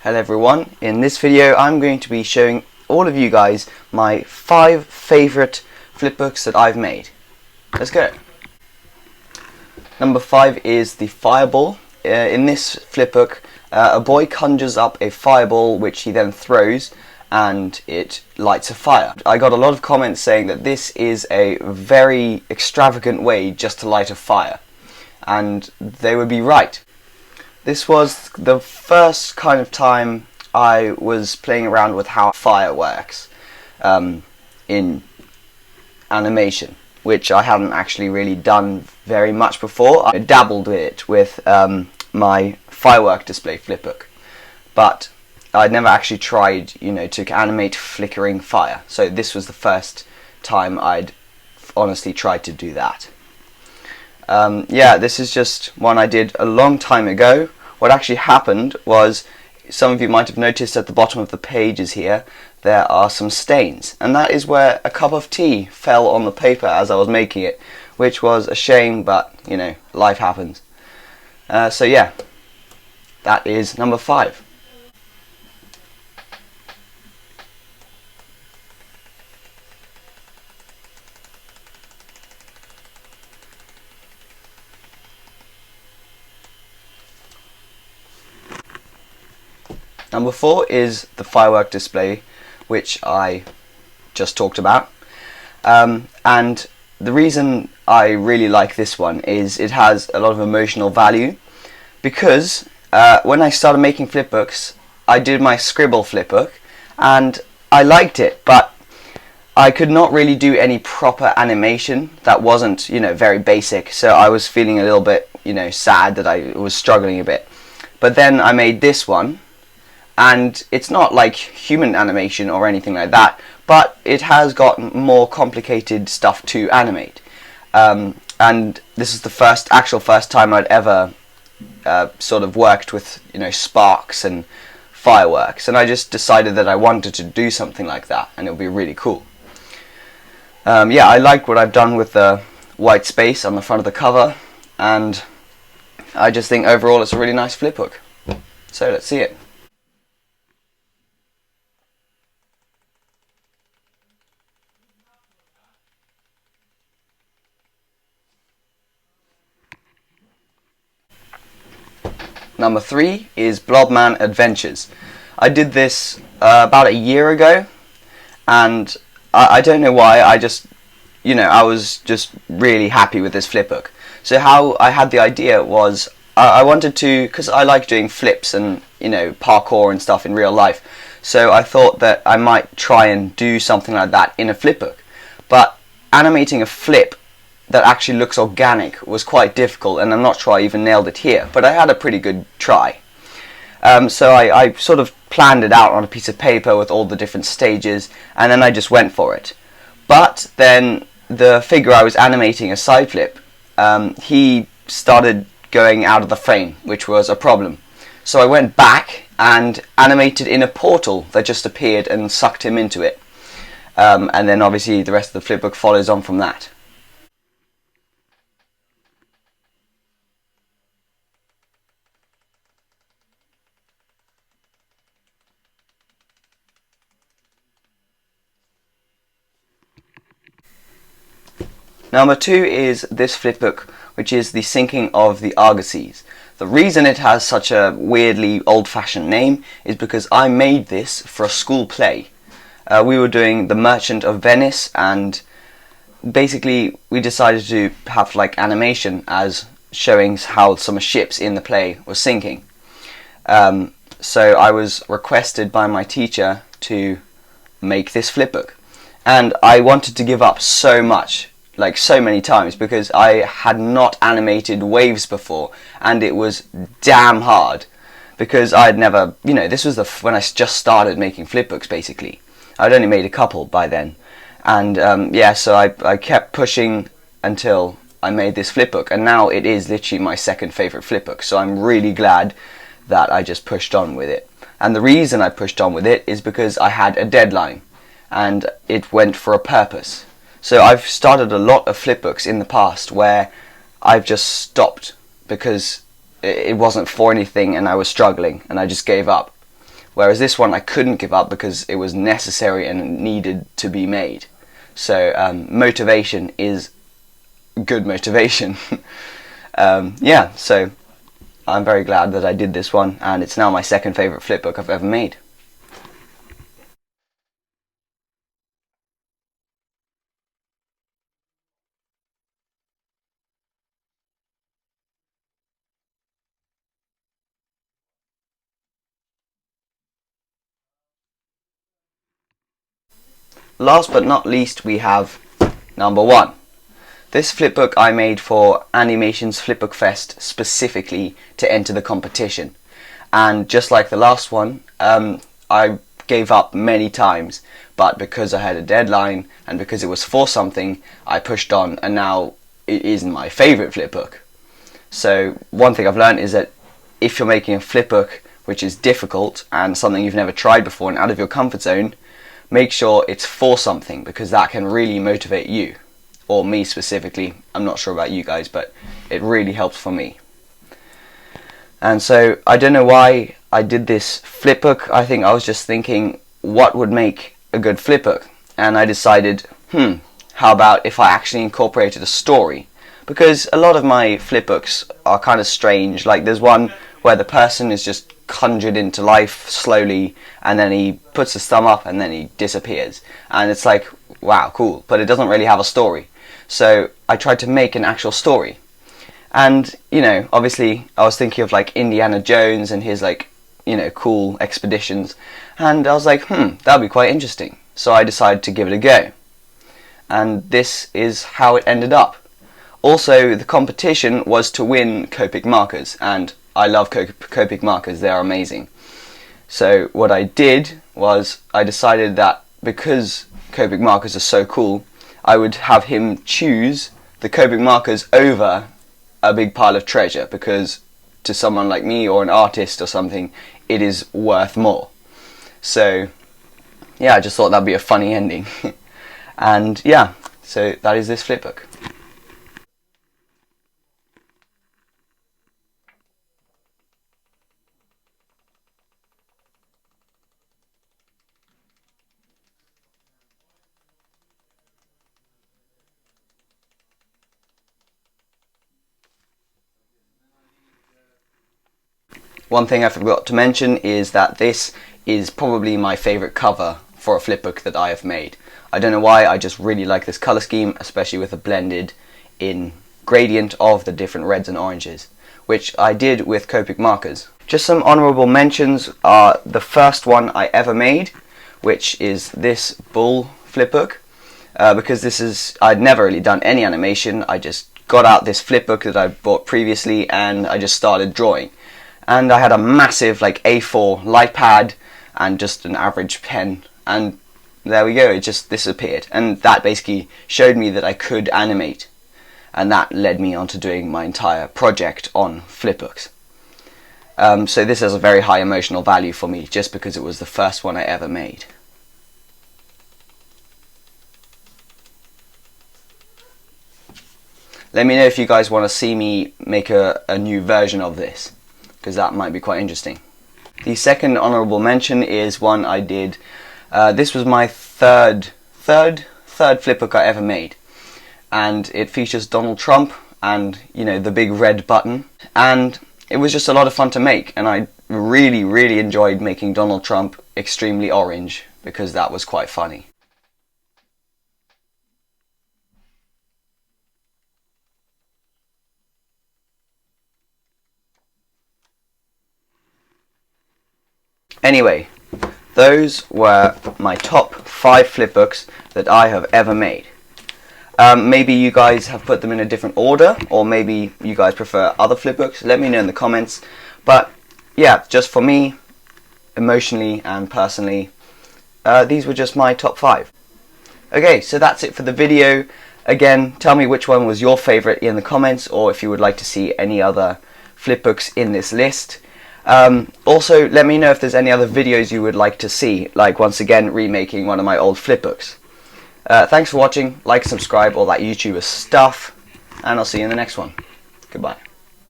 Hello everyone, in this video I'm going to be showing all of you guys my 5 favourite flipbooks that I've made. Let's go! Number 5 is the fireball. In this flipbook a boy conjures up a fireball which he then throws and it lights a fire. I got a lot of comments saying that this is a very extravagant way just to light a fire, and they would be right. This was the first kind of time I was playing around with how fire works in animation, which I hadn't actually really done very much before. I dabbled with it with my firework display flipbook, but I'd never actually tried, to animate flickering fire. So this was the first time I'd honestly tried to do that. Yeah, this is just one I did a long time ago. What actually happened was, some of you might have noticed at the bottom of the pages here, there are some stains, and that is where a cup of tea fell on the paper as I was making it, which was a shame, but life happens. So yeah, that is number 5. Number 4 is the firework display, which I just talked about. And the reason I really like this one is it has a lot of emotional value, because when I started making flipbooks, I did my scribble flipbook and I liked it, but I could not really do any proper animation that wasn't, very basic. So I was feeling a little bit, sad that I was struggling a bit. But then I made this one, and it's not like human animation or anything like that, but it has got more complicated stuff to animate. And this is the first time I'd ever sort of worked with sparks and fireworks, and I just decided that I wanted to do something like that, and it would be really cool. Yeah, I like what I've done with the white space on the front of the cover, and I just think overall it's a really nice flipbook. So let's see it. Number 3 is Blobman Adventures. I did this about a year ago, and I don't know why, I was just really happy with this flipbook. So how I had the idea was, I wanted to, because I like doing flips and parkour and stuff in real life, so I thought that I might try and do something like that in a flipbook. But animating a flip that actually looks organic was quite difficult, and I'm not sure I even nailed it here, but I had a pretty good try. So I sort of planned it out on a piece of paper with all the different stages, and then I just went for it. But then the figure I was animating, a side flip, he started going out of the frame, which was a problem. So I went back and animated in a portal that just appeared and sucked him into it. And then obviously the rest of the flipbook follows on from that. Number 2 is this flipbook, which is the sinking of the Argosys. The reason it has such a weirdly old-fashioned name is because I made this for a school play. We were doing The Merchant of Venice, and basically we decided to have like animation as showing how some ships in the play were sinking. So I was requested by my teacher to make this flipbook, and I wanted to give up so much, like so many times, because I had not animated waves before, and it was damn hard, because I'd never, this was when I just started making flipbooks basically. I'd only made a couple by then, and yeah, so I kept pushing until I made this flipbook, and now it is literally my second favourite flipbook, so I'm really glad that I just pushed on with it. And the reason I pushed on with it is because I had a deadline, and it went for a purpose. So I've started a lot of flipbooks in the past where I've just stopped because it wasn't for anything and I was struggling and I just gave up. whereas this one I couldn't give up because it was necessary and needed to be made. So motivation is good motivation. Yeah, so I'm very glad that I did this one, and it's now my second favourite flipbook I've ever made. Last but not least, we have number 1. This flipbook I made for Animation's Flipbookfest specifically to enter the competition. And just like the last one, I gave up many times, but because I had a deadline and because it was for something, I pushed on, and now it is my favourite flipbook. So one thing I've learned is that if you're making a flipbook which is difficult and something you've never tried before and out of your comfort zone, make sure it's for something, because that can really motivate you, or me specifically. I'm not sure about you guys, but it really helps for me. And so I don't know why I did this flipbook. I think I was just thinking what would make a good flipbook, and I decided, how about if I actually incorporated a story? Because a lot of my flipbooks are kind of strange. Like there's one where the person is just conjured into life slowly, and then he puts his thumb up and then he disappears, and it's like, wow, cool, but it doesn't really have a story. So I tried to make an actual story, and you know, obviously I was thinking of like Indiana Jones and his like, you know, cool expeditions, and I was like, that'd be quite interesting. So I decided to give it a go, and this is how it ended up. Also, the competition was to win Copic markers, and I love Copic markers, they're amazing. So what I did was I decided that because Copic markers are so cool, I would have him choose the Copic markers over a big pile of treasure, because to someone like me or an artist or something, it is worth more. So yeah, I just thought that'd be a funny ending. And yeah, so that is this flipbook. One thing I forgot to mention is that this is probably my favourite cover for a flipbook that I have made. I don't know why, I just really like this colour scheme, especially with the blended in gradient of the different reds and oranges, which I did with Copic markers. Just some honourable mentions are the first one I ever made, which is this bull flipbook, because this is, I'd never really done any animation. I just got out this flipbook that I bought previously and I just started drawing. And I had a massive like A4 light pad and just an average pen, and there we go, it just disappeared. And that basically showed me that I could animate, and that led me on to doing my entire project on flipbooks. So this has a very high emotional value for me, just because it was the first one I ever made. Let me know if you guys want to see me make a new version of this, because that might be quite interesting. The second honourable mention is one I did. This was my third flipbook I ever made, and it features Donald Trump and, you know, the big red button, and it was just a lot of fun to make, and I really enjoyed making Donald Trump extremely orange, because that was quite funny. Anyway, those were my top 5 flipbooks that I have ever made. Maybe you guys have put them in a different order, or maybe you guys prefer other flipbooks. Let me know in the comments. But yeah, just for me, emotionally and personally, these were just my top 5. Okay, so that's it for the video. Again, tell me which one was your favourite in the comments, or if you would like to see any other flipbooks in this list. Also, let me know if there's any other videos you would like to see, like once again remaking one of my old flipbooks. Thanks for watching, like, subscribe, all that YouTuber stuff, and I'll see you in the next one. Goodbye.